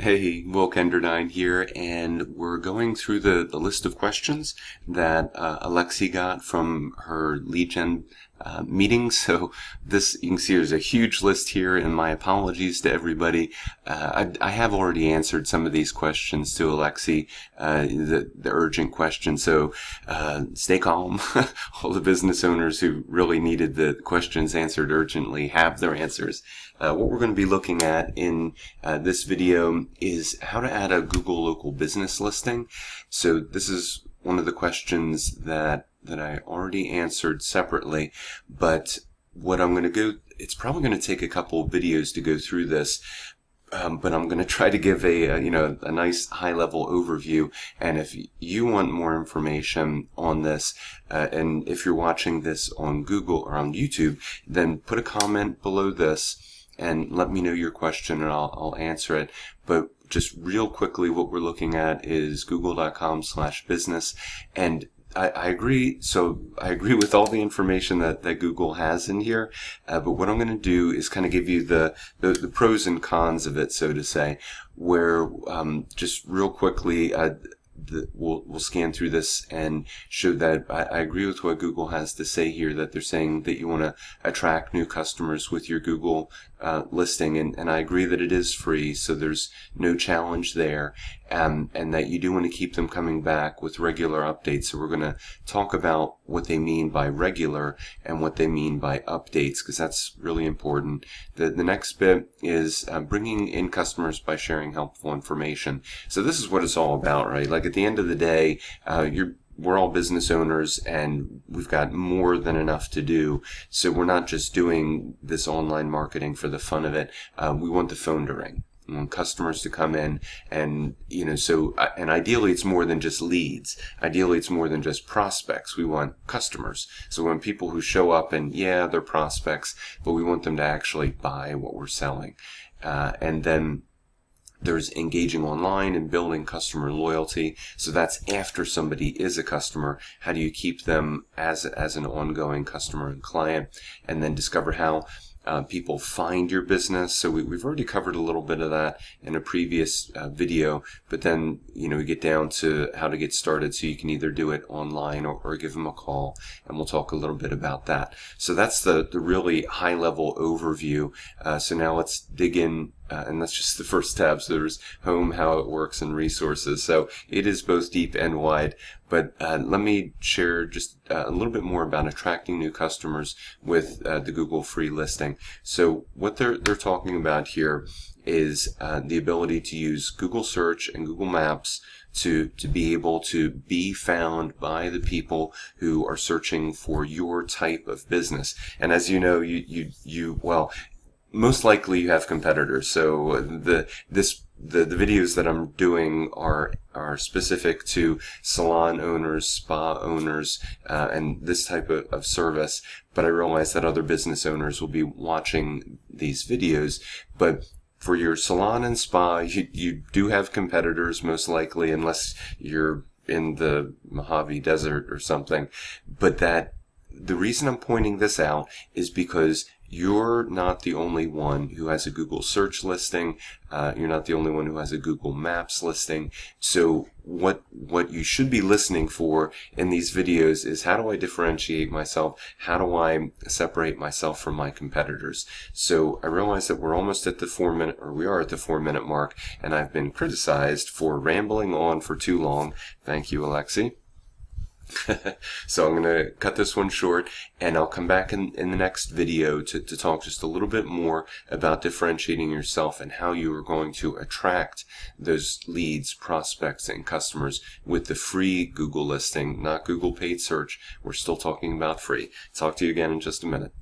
Hey, Will Kenderdine here, and we're going through the list of questions that Alexi got from her lead gen meeting. So this, you can see there's a huge list here, and my apologies to everybody. I have already answered some of these questions to Alexi, the urgent questions, so stay calm. All the business owners who really needed the questions answered urgently have their answers. What we're going to be looking at in this video is how to add a Google local business listing. So this is one of the questions that I already answered separately, but what I'm going to go, it's probably going to take a couple of videos to go through this. But I'm going to try to give a nice high-level overview. And if you want more information on this, and if you're watching this on Google or on YouTube, then put a comment below this and let me know your question, and I'll answer it. But just real quickly, what we're looking at is google.com/business, and I agree. So I agree with all the information that Google has in here. But what I'm going to do is kind of give you the pros and cons of it, so to say, where just real quickly, we'll scan through this and show that I agree with what Google has to say here, that they're saying that you want to attract new customers with your Google listing, and I agree that it is free, so there's no challenge there, and that you do want to keep them coming back with regular updates. So we're going to talk about what they mean by regular and what they mean by updates, because that's really important. The next bit is bringing in customers by sharing helpful information. So this is what it's all about, right? Like at the end of the day, we're all business owners, and we've got more than enough to do. So we're not just doing this online marketing for the fun of it. We want the phone to ring. We want customers to come in, and and ideally it's more than just leads. Ideally it's more than just prospects. We want customers. So we want people who show up, and yeah, they're prospects, but we want them to actually buy what we're selling. And then there's engaging online and building customer loyalty. So that's after somebody is a customer. How do you keep them as an ongoing customer and client? And then discover how people find your business. So we've already covered a little bit of that in a previous video, but then we get down to how to get started, so you can either do it online or give them a call, and we'll talk a little bit about that. So that's the really high level overview. So now let's dig in, and that's just the first tab. So there's home, how it works, and resources. So it is both deep and wide. But let me share just a little bit more about attracting new customers with the Google free listing. So what they're talking about here is the ability to use Google Search and Google Maps to be able to be found by the people who are searching for your type of business. And as you know, well, most likely you have competitors. So the videos that I'm doing are specific to salon owners, spa owners, and this type of service. But I realize that other business owners will be watching these videos. But for your salon and spa, you do have competitors, most likely, unless you're in the Mojave Desert or something. But the reason I'm pointing this out is because you're not the only one who has a Google search listing. You're not the only one who has a Google Maps listing. So what you should be listening for in these videos is, how do I differentiate myself? How do I separate myself from my competitors? So I realize that we're almost at the 4-minute, or we are at the 4-minute mark, and I've been criticized for rambling on for too long. Thank you, Alexi. So I'm going to cut this one short, and I'll come back in the next video to talk just a little bit more about differentiating yourself and how you are going to attract those leads, prospects, and customers with the free Google listing, not Google paid search. We're still talking about free. Talk to you again in just a minute.